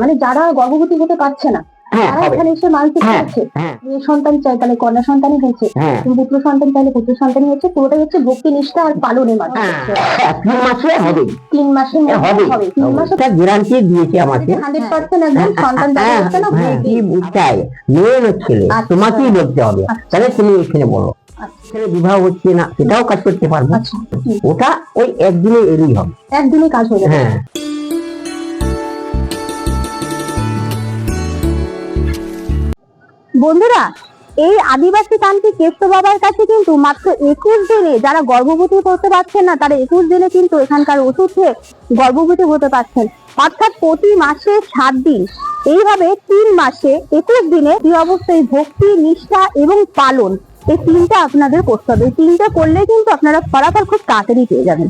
মানে যারা গর্ভবতী হতে পারছে না তারা এখানে এসে মানসিক করছে, মেয়ে সন্তান চাই তাহলে কন্যা সন্তানই হয়েছে, পুত্র সন্তান চাইলে পুত্র সন্তানই হচ্ছে। পুরোটাই হচ্ছে ভক্তি নিষ্ঠা আর পালনের মাধ্যমে। 3 মাসে হবে, 3 মাসের মধ্যে হবে। 3 মাসে গ্যারান্টি দিয়েছে আমাকে 100% একদম সন্তান যারা হচ্ছে না কি চাই, মেয়ে না ছেলে তোমাকেই বলতে হবে। তাহলে তুমি এখানে বলো ছেলে বিবাহ হচ্ছে না সেটাও কাজ করতে পারবে। ওটা ওই একদিনে এলেই হবে, একদিনে কাজ হয়ে যাবে। বন্ধুরা, এই আদিবাসী তান্ত্রিক কেষ্ট বাবার কাছে কিন্তু মাত্র 21 দিনে যারা গর্ভবতী হতে পারছেন না তারা 21 দিনে কিন্তু এখানকার ওষুধ খেয়ে গর্ভবতী হতে পারছেন। অর্থাৎ প্রতি মাসে 7 দিন, এইভাবে 3 মাসে 21 দিনে এই অবস্থায় ভক্তি নিষ্ঠাা এবং পালন, এই 3টা আপনাদের করতে হবে। এই 3টা করলে কিন্তু আপনারা ফলাফল খুব তাড়াতাড়ি পেয়ে যাবেন।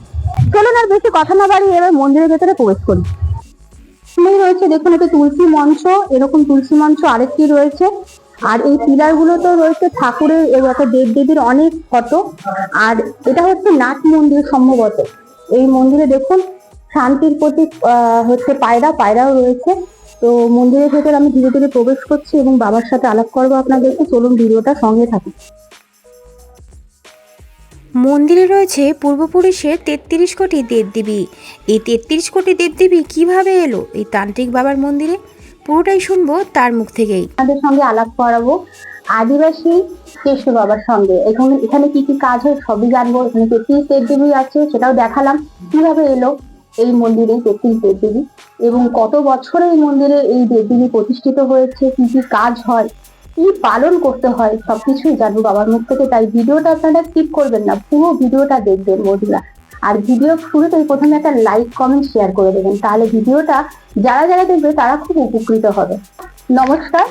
চলুন আর বেশি কথা না বাড়িয়ে এবার মন্দিরের ভেতরে প্রবেশ করি। রয়েছে দেখুন একটা তুলসী মঞ্চ, এরকম তুলসী মঞ্চ আরেকটি রয়েছে। আর এই পিলার গুলো তো রয়েছে ঠাকুরের একটা দেব দেবীর অনেক ফটো। আর এটা হচ্ছে নাট মন্দির সম্ভবত। এই মন্দিরে দেখুন শান্তির প্রতীক হচ্ছে পায়রাও রয়েছে। তো মন্দিরের ভেতর আমি ধীরে ধীরে প্রবেশ করছি এবং বাবার সাথে আলাপ করবো আপনাদেরকে। চলুন ভিডিওটা সঙ্গে থাকুন। মন্দিরে রয়েছে পূর্বপুরুষের 33 কোটি দেবদেবী। এই 33 কোটি দেবদেবী কিভাবে এলো এই তান্ত্রিক বাবার মন্দিরে, পুরোটাই শুনবো তার মুখ থেকেই। আপনাদের সঙ্গে আলাপ করাবো আদিবাসী কেষ্ট বাবার সঙ্গে। এখানে কি কি কাজ হয় সবই জানবো। এখানে 33 দেবদেবী আছে সেটাও দেখালাম, কিভাবে এলো এই মন্দিরে 33 দেবদেবী এবং কত বছরে এই মন্দিরে এই দেবদেবী প্রতিষ্ঠিত হয়েছে, কি কি কাজ হয়, কি পালন করতে হয়, সবকিছুই জানবো বাবার মুখ থেকে। তাই ভিডিওটা আপনারা স্কিপ করবেন না, পুরো ভিডিওটা দেখবেন বন্ধুরা। আর ভিডিও শুরুতেই প্রথমে একটা লাইক কমেন্ট শেয়ার করে দেবেন, তাহলে ভিডিওটা যারা যারা দেখবে তারা খুব উপকৃত হবে। নমস্কার।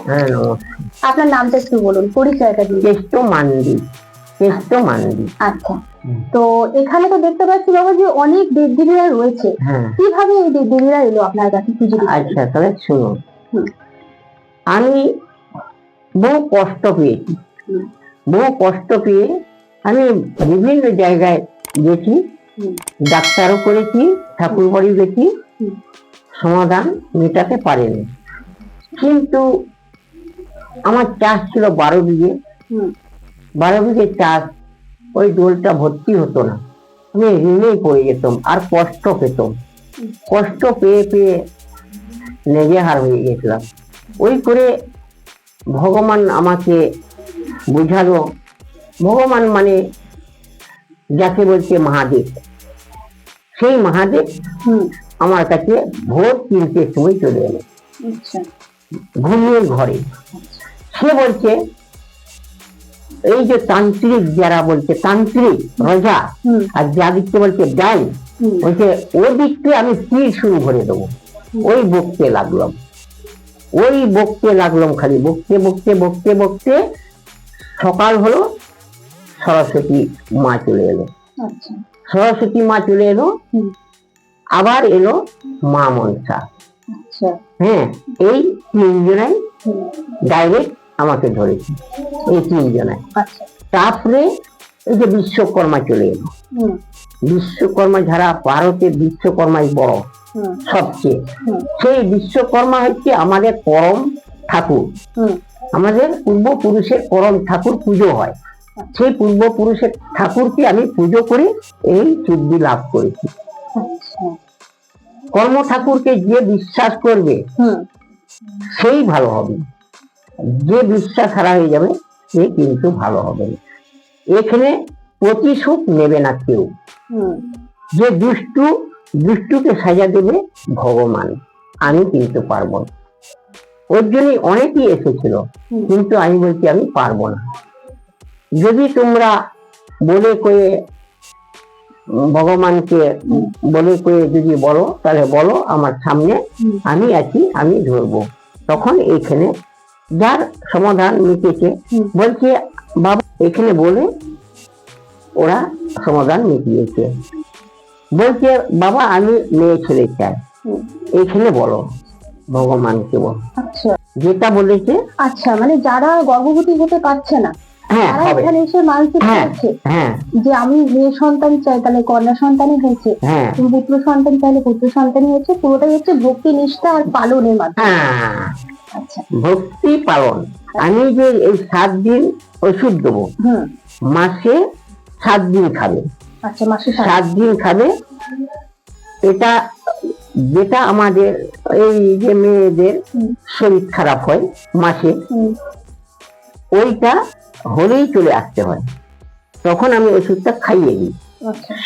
আপনার নামটা একটু বলুন, পরিচয়টা দিন। কেষ্ট মান্ডি। আচ্ছা, তো এখানে তো দেখতে পাচ্ছি বাবা যে অনেক দেবদেবীরা রয়েছে। কিভাবে এই দেবদেবীরা এলো আপনার কাছে? আচ্ছা তাহলে শুনুন, আমি বহু কষ্ট পেয়ে আমি বিভিন্ন জায়গায় গেছি, ডাক্তারও করেছি, ঠাকুর বাড়ি গেছি, সমাধান মেটাতে পারেনি। কিন্তু আমার চাষ ছিল 12 বিঘে চাষ, ওই দোলটা ভর্তি হতো না, আমি ঋণেই পড়ে যেতাম আর কষ্ট পেতাম। কষ্ট পেয়ে নেজেহার হয়ে গেছিলাম। ওই করে ভগবান আমাকে বুঝালো, ভগবান মানে যাকে বলছে মহাদেব, সেই মহাদেব আমার কাছে ভোর 3টের সময় চলে এলো ঘুমিয়ে ঘরে। সে বলছে এই যে তান্ত্রিক যারা বলছে তান্ত্রিক রাজা আর যাদিককে বলছে ডাল, বলছে ও দিককে আমি তীর শুরু করে দেবো। ওই বকতে লাগলাম খালি বকতে সকাল হলো, সরস্বতী মা চলে এলো, আবার এলো মা মনসা। এই 3 জনাই ডাইরেক্ট আমাকে ধরেছে, এই 3 জনাই। তারপরে এই যে বিশ্বকর্মা চলে এলো। বিশ্বকর্মা যারা ভারতের বিশ্বকর্মাই বড় সবচেয়ে, সেই বিশ্বকর্মা হচ্ছে আমাদের পরম ঠাকুর, আমাদের পূর্বপুরুষের পরম ঠাকুর পুজো হয়। সেই পূর্বপুরুষের ঠাকুরকে আমি পুজো করে এই সিদ্ধি লাভ করেছি। কর্ম ঠাকুরকে যে বিশ্বাস করবে সেই ভালো হবে, যে বিশ্বাস হারা হয়ে যাবে সে কিন্তু ভালো হবে না। এখানে প্রতিশোধ নেবে না কেউ। যে দুষ্টুকে সাজা দেবে ভগবান, আমি কিন্তু পারবো না। ওর জন্য অনেকেই এসেছিল, কিন্তু আমি বলছি আমি পারবো না। যদি তোমরা বলে কয়ে ভগবানকে বলে কয়ে যদি বলো, তাহলে বলো আমার সামনে আমি আছি, আমি ধরবো। তখন এখানে যার সমাধান মিটেছে বলছে বাবা, এখানে বলে ওরা সমাধান মিটিয়েছে। বলছে বাবা আমি মেয়ে ছেলে চাই, এখানে বলো ভগবানকে বলো যেটা বলেছে। আচ্ছা, মানে যারা গর্ভবতী হতে পারছে না হ্যাঁ তারা হবে। এখানে এসে মানসিক হ্যাঁ করছে হ্যাঁ যে আমি মেয়ে সন্তান চাই, তাহলে কন্যা সন্তানই হয়েছে, হ্যাঁ তুমি পুত্র সন্তান চাইলে পুত্র সন্তানই হয়েছে। পুরোটাই হচ্ছে ভক্তি নিষ্ঠা আর পালনের মাধ্যমে। হ্যাঁ আচ্ছা। ভক্তি পালন। আমি যে এই 7 দিন ওষুধ দেবো, হুম। মাসে 7 দিন খাবে, আচ্ছা, মাসে 7 দিন খাবে। এটা যেটা আমাদের এই যে মেয়েদের শরীর খারাপ হয় মাসে, ওইটা হলেই চলে আসতে হয়, তখন আমি ওষুধটা খাইয়ে দিই।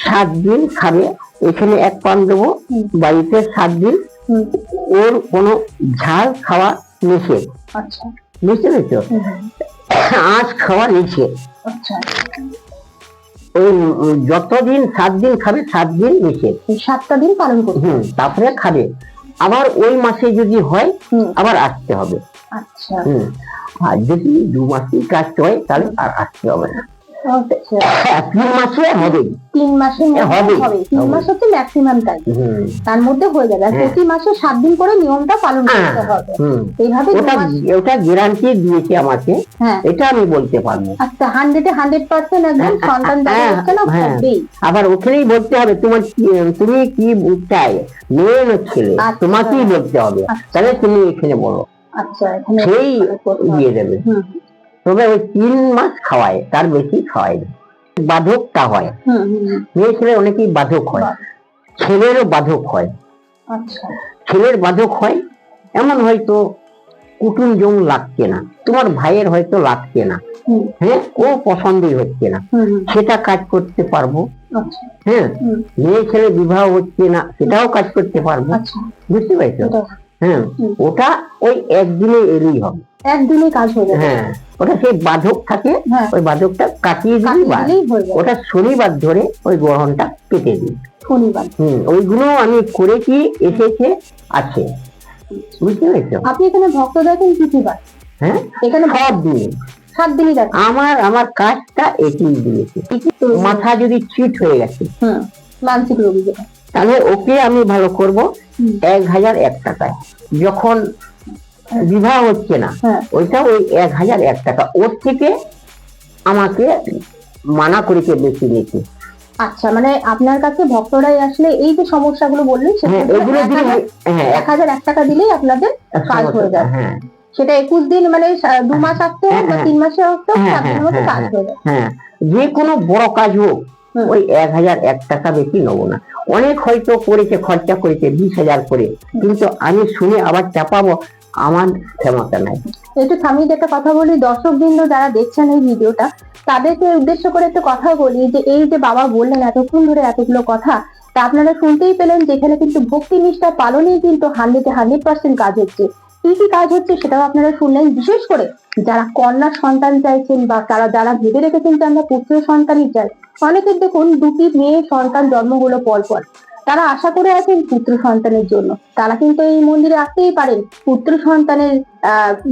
7 দিন খাবে, এখানে 1 পান দেবো, বাড়িতে 7 দিন। ওর কোনো ঝাল খাওয়া নিষেধ, বুঝতে পেরেছো? আঁশ খাওয়া নিষেধ। ওই যতদিন 7 দিন খাবে 7 দিন নিষেধ, 7টা দিন পালন করবে। তারপরে খাবে। আবার ওই মাসে যদি হয় আবার আসতে হবে। আচ্ছা। আর যদি 2 মাসেই কাজ হয় তাহলে আর আসতে হবে না। 3 মাসে হবে, 3 মাসের মধ্যে হবে। 3 মাস হচ্ছে ম্যাক্সিমাম টাইম, তার মধ্যে হয়ে যাবে। আর প্রতি মাসে 7 দিন করে নিয়মটা পালন করতে হবে। এইভাবে ওটা গ্যারান্টি দিয়েছে আমাকে, এটা আমি বলতে পারবো। আচ্ছা, 100% একদম সন্তান যারা হচ্ছে না হবেই। আবার ওখানেই বলতে হবে তুমি কি চাই, মেয়ে না ছেলে, তোমাকেই বলতে হবে। তাহলে তুমি এখানে বলো, আচ্ছা, এখানে সেই দিয়ে দেবে। তবে ওই 3 মাস খাওয়ায়, তার বেশি খাওয়ায় না। বাধকটা হয়, মেয়ে ছেলে অনেকেই বাধক হয়, ছেলেরও বাধক হয়। আচ্ছা। ছেলের বাধক হয় এমন হয়তো কুটুম জম লাগছে না, তোমার ভাইয়ের হয়তো লাগছে না, হ্যাঁ, ও পছন্দই হচ্ছে না, সেটা কাজ করতে পারবো। হ্যাঁ, মেয়ে ছেলে বিবাহ হচ্ছে না, সেটাও কাজ করতে পারবো। বুঝতে পারছো? হ্যাঁ, ওটা ওই একদিনে এলেই হবে, একদিনে কাজ হয়ে যাবে। হ্যাঁ, ওটা সেই বাধক থাকে, ওই বাধকটা কাটিয়ে দিলেই ওটা শনিবার ধরে ওই গ্রহণটা কেটে দিই। শনিবার ওইগুলো আমি করেছি, এসেছে, আছে। বুঝতে পেরেছো? আপনি এখানে ভক্ত দেখেন কি বার? হ্যাঁ, এখানে 7 দিন, 7 দিনই দেখেন। আমার কাজটা এটাই দিয়েছে। মাথা যদি চিট হয়ে গেছে, মানসিক রোগী যেটা, তাহলে ওকে আমি ভালো করব 1001 টাকায়। যখন বিবাহ হচ্ছে না, ওইটা ওই 1001 টাকা, ওর থেকে আমাকে মানা করেছে বেশি নিতে। আচ্ছা, মানে আপনার কাছে ভক্তরাই আসলে এই যে সমস্যাগুলো বললেন, এগুলো 1001 টাকা দিলেই আপনাদের কাজ হয়ে যায়। সেটা 21 দিন, মানে 2 মাস আসতে হোক বা 3 মাসে আসতে হোক, 7 দিনের মধ্যে কাজ হয়ে যায়। হ্যাঁ, যে কোনো বড় কাজ হোক ওই 1001 টাকা বেশি নেবো না। অনেক হয়তো করেছে, খরচা করেছে 20,000 করে, কিন্তু আমি শুনে আবার চাপাবো, আমার ক্ষমতা নাই। একটু থামিয়ে একটা কথা বলি, দর্শকবৃন্দ যারা দেখছেন এই ভিডিওটা, তাদেরকে উদ্দেশ্য করে একটা কথা বলি যে এই যে বাবা বললেন এতক্ষণ ধরে এতগুলো কথা, তা আপনারা শুনতেই পেলেন, যেখানে কিন্তু ভক্তি নিষ্ঠা পালনেই কিন্তু 100% কাজ হচ্ছে। কি কি কাজ হচ্ছে সেটাও আপনারা শুনলেন। বিশেষ করে যারা কন্যা সন্তান চাইছেন বা যারা ভেবে রেখেছেন যে আমরা পুত্র সন্তানই চাই, অনেকের দেখুন 2টি মেয়ে সন্তান জন্ম হলো পর, তারা আশা করে আছেন পুত্র সন্তানের জন্য। তারা কিন্তু এই মন্দিরে আসতেই পারেন পুত্র সন্তানের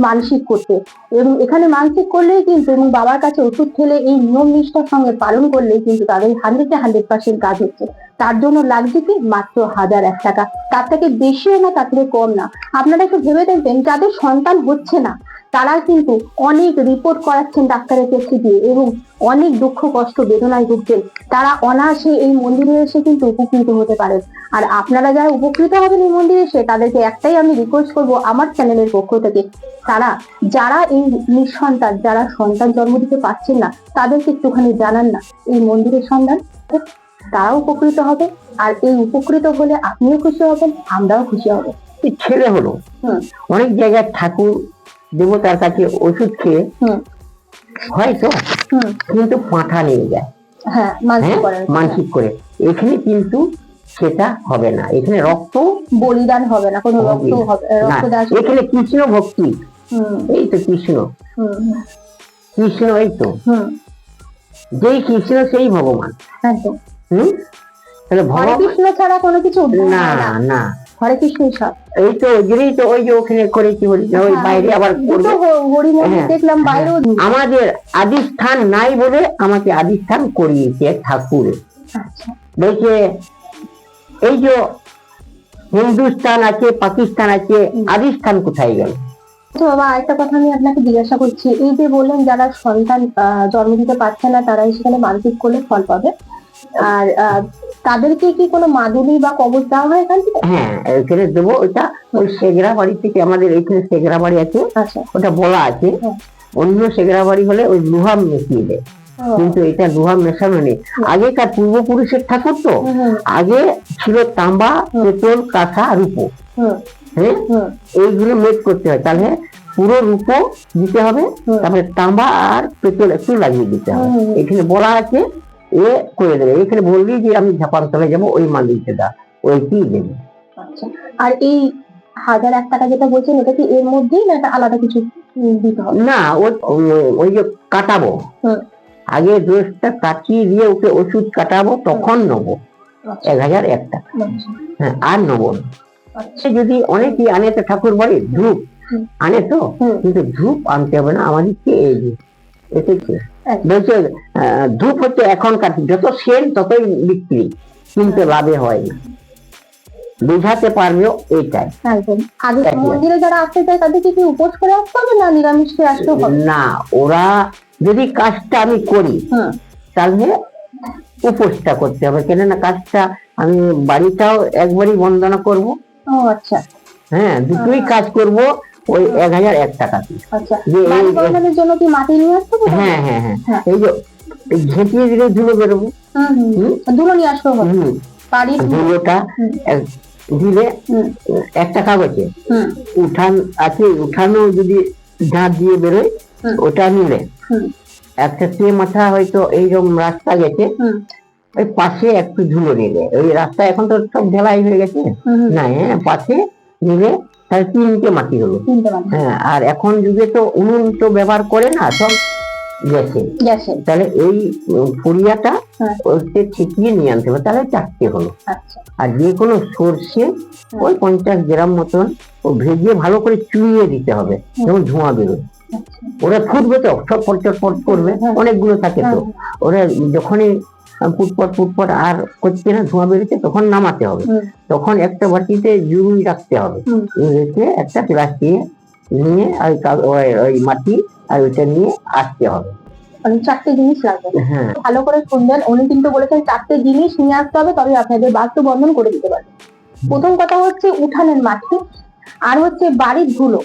মানসিক করতে, এবং এখানে মানসিক করলেই কিন্তু, এবং বাবার কাছে ওষুধ খেলে এই নিয়ম নিষ্ঠার সঙ্গে পালন করলেই কিন্তু তাদের 100% কাজ হচ্ছে। তার জন্য লাগছে কি মাত্র 1001 টাকা, তার থেকে বেশিও না, তার থেকে কম না। আপনারা একটু ভেবে দেখবেন, যাদের সন্তান হচ্ছে না তারা কিন্তু অনেক রিপোর্ট করাচ্ছেন ডাক্তারের কাছে গিয়ে, এবং অনেক দুঃখ কষ্ট বেদনায় ভুগছেন, তারা অনায়াসে এই মন্দিরে এসে কিন্তু উপকৃত হতে পারেন। আর আপনারা যারা উপকৃত হবেন এই মন্দিরে এসে, তাদেরকে একটাই আমি রিকোয়েস্ট করবো আমার চ্যানেলের পক্ষ থেকে, যারা এই নিঃসন্তান, যারা সন্তান জন্ম দিতে পারছেন না, তাদেরকে একটুখানি জানান না এই মন্দিরের সন্ধান, তারাও উপকৃত হবে। আর এই উপকৃত হলে আপনিও খুশি হবেন, আমরাও খুশি হব। ছেলে হলো অনেক জায়গায় ঠাকুর দেবতার কাছে ওষুধ খেয়ে হয়তো কিন্তু পাঁঠা নিয়ে যায়, মানসিক করে। এখানে কিন্তু সেটা হবে না, এখানে রক্ত বলিদান হবে না, কোনো রক্ত হবে না। এখানে কৃষ্ণ ভক্তি, এই তো কৃষ্ণ, এই তো যেই কৃষ্ণ সেই ভগবান। তাহলে হরে কৃষ্ণ ছাড়া কোনো কিছু না, না, হরে কৃষ্ণই সব। এই তো ওই তো ওই যে ওখানে করেছি, ওই বাইরে আবার দেখলাম বাইরে। আমাদের আদিস্থান নাই বলে আমাকে আদিস্থান করিয়েছে ঠাকুর। বলছে এই যে হিন্দুস্তান আছে, পাকিস্তান আছে, আদিস্থান কোথায় গেল? তো বাবা আরেকটা কথা আমি আপনাকে জিজ্ঞাসা করছি, এই যে বললেন যারা সন্তান জন্ম দিতে পারছে না তারাই সেখানে মানসিক করলে ফল পাবে, আর তাদেরকে কি কোনো মাদুলি বা কবচ দেওয়া হয় এখান থেকে? হ্যাঁ, এখানে দেবো। ওইটা ওই সেগরা বাড়ি থেকে, আমাদের এইখানে সেগরা বাড়ি আছে, আচ্ছা। ওটা বলা আছে। হ্যাঁ। অন্য সেগরা বাড়ি হলে ওই লোহা মিশিয়ে দেয়, কিন্তু এটা লোহা মেশানো নেই। আগেকার পূর্বপুরুষের ঠাকুর তো, আগে ছিল তাম্বা, পেতল, কাঁসা, রূপো। হ্যাঁ, এইগুলো মেট করতে হয়, তাহলে পুরো রূপো দিতে হবে, তারপরে তাম্বা আর পেতল একটু লাগিয়ে দিতে হবে। এখানে বলা আছে, এ করে দেবে। এখানে বললি যে আমি ঝাপানতলায় যাবো, ওই মালিকটা দা ওই কি দেবে। আচ্ছা, আর এই 1001 টাকা যেটা বলছেন এটা কি এর মধ্যেই না এটা আলাদা কিছু দিতে হবে? না, ওই যে কাটাবো, আগে ডোজটা কাটিয়ে দিয়ে ওকে ওষুধ কাটাবো, তখন নেবো 1001 টাকা। হ্যাঁ, আর নেবো না। যদি অনেকেই আনে তো ঠাকুর বাড়ি ধূপ আনে তো, কিন্তু ধূপ আনতে হবে না আমাদেরকে। এই যে এসেছে বলছে ধূপ হচ্ছে এখনকার যত সেল ততই বিক্রি, কিন্তু লাভে হয় না। বুঝাতে পারবেও এইটাই। আগে মন্দিরে যারা আসতে চায় তাদেরকে কি উপোস করে আসতে হবে না নিরামিষ খেয়ে আসতেও হবে? না, ওরা যদি কাজটা আমি করি তাহলে উপোসটা করতে হবে, কেননা কাজটা আমি বাড়িটাও একবারই বন্দনা করব। ও আচ্ছা। হ্যাঁ, দুটোই কাজ করব ওই 1001 টাকা। আচ্ছা, বাড়ি বন্দনার জন্য কি মাটি নিয়ে আসতে হবে? হ্যাঁ হ্যাঁ হ্যাঁ, এই যে ঝেঁটিয়ে দিলে ধুলো বেরোবো, ধুলো নিয়ে আসতে হবে। বাড়ির ধুলোটা দিলে একটা কাগজে উঠান আছে, উঠানো যদি ঝাঁট দিয়ে বেরোয় ওটা নিলে একটা সে মাথা হয়তো এইরকম রাস্তা গেছে, ওই পাশে একটু ধুলো নিলে, ওই রাস্তা এখন তো সব ঢেলাই হয়ে গেছে না, হ্যাঁ পাশে নিলে তাহলে 3টে মাটি হলো। হ্যাঁ, আর এখন যুগে তো উনুন তো ব্যবহার করে না, সব গ্যাসে, তাহলে এই ফুরিয়াটা ওইতে ছিটিয়ে নিয়ে আনতে হবে, তাহলে 4টে হলো। আর যে কোনো সর্ষে ওই 50 গ্রাম মতন ও ভেজে ভালো করে চুইয়ে দিতে হবে, যেমন ধোঁয়া বেরোয়। ওরা ফুটবে তো, সব পট করবে, অনেকগুলো থাকে তো, ওরা যখনই পুটপট আর করছে না, ধোঁয়া বেরোচ্ছে, তখন নামাতে হবে। তখন একটা বাটিতে জুড়ি রাখতে হবে, রেখে একটা প্লাস্টিক নিয়ে ওই মাটি আর ওইটা নিয়ে আসতে হবে। 4টে জিনিস লাগবে। হ্যাঁ, ভালো করে শুনবেন, উনি কিন্তু বলেছেন 4টে জিনিস নিয়ে আসতে হবে, তবে আপনাদের বাস্তু বন্ধন করে দিতে পারবে। প্রথম কথা হচ্ছে উঠানের মাটি, আর হচ্ছে বাড়ির ধুলো।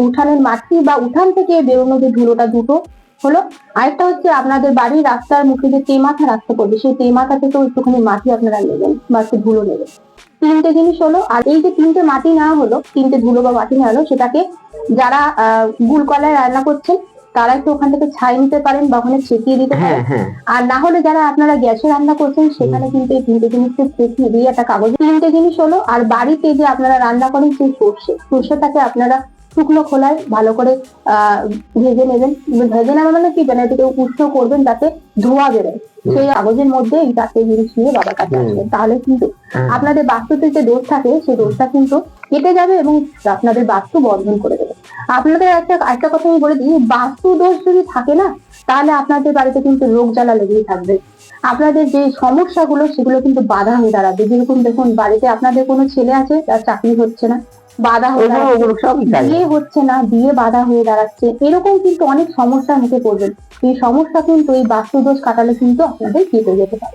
উঠানের মাটি বা উঠান থেকে বেরোনো যে ধুলোটা, দুটো হলো। আরেকটা হচ্ছে আপনাদের বাড়ির রাস্তার মুখে যে তেমাথা রাস্তা পড়বে, সেই তেমাথা থেকে একটুখানি মাটি আপনারা নেবেন বা একটু ধুলো নেবেন। 3টে জিনিস হলো। আর এই যে 3টে মাটি নেওয়া হলো, 3টে ধুলো বা মাটি নেওয়া হলো, সেটাকে যারা গুল কলায় রান্না করছেন তারা একটু ওখান থেকে ছাই নিতে পারেন বা ওখানে ছেঁকিয়ে দিতে পারেন। আর না হলে যারা আপনারা গ্যাসে রান্না করছেন সেখানে কিন্তু এই 3টে জিনিসকে ছেঁকিয়ে দিয়ে একটা কাগজ। 3টে জিনিস হলো। আর বাড়িতে যে আপনারা রান্না করেন সেই সর্ষেটাকে আপনারা শুকনো খোলায় ভালো করে ভেজে নেবেন। ভেজে নেওয়া মানে কি, এটাকে উষ্ণ করবেন যাতে ধোঁয়া বেরোয়। সেই কাগজের মধ্যে এই 4টে জিনিস নিয়ে বাবার কাছে আসবেন, তাহলে কিন্তু আপনাদের বাস্তুতে যে দোষ থাকে সেই দোষটা কিন্তু কেটে যাবে এবং আপনাদের বাস্তু বন্ধন করে দেবে। আপনাদের একটা কথা আমি বলে দিই, বাস্তু দোষ যদি থাকে না, তাহলে আপনাদের বাড়িতে কিন্তু রোগ জ্বালা লেগেই থাকবে। আপনাদের যে সমস্যাগুলো সেগুলো কিন্তু বাধা হয়ে দাঁড়াবে। যেরকম দেখুন, বাড়িতে আপনাদের কোনো ছেলে আছে তার চাকরি হচ্ছে না, বাধা হয়ে দাঁড়াচ্ছে, বিয়ে হচ্ছে না, বিয়ে বাধা হয়ে দাঁড়াচ্ছে, এরকম কিন্তু অনেক সমস্যার মুখে পড়বেন। এই সমস্যা কিন্তু এই বাস্তু দোষ কাটালে কিন্তু আপনাদের কেটে যেতে পারে।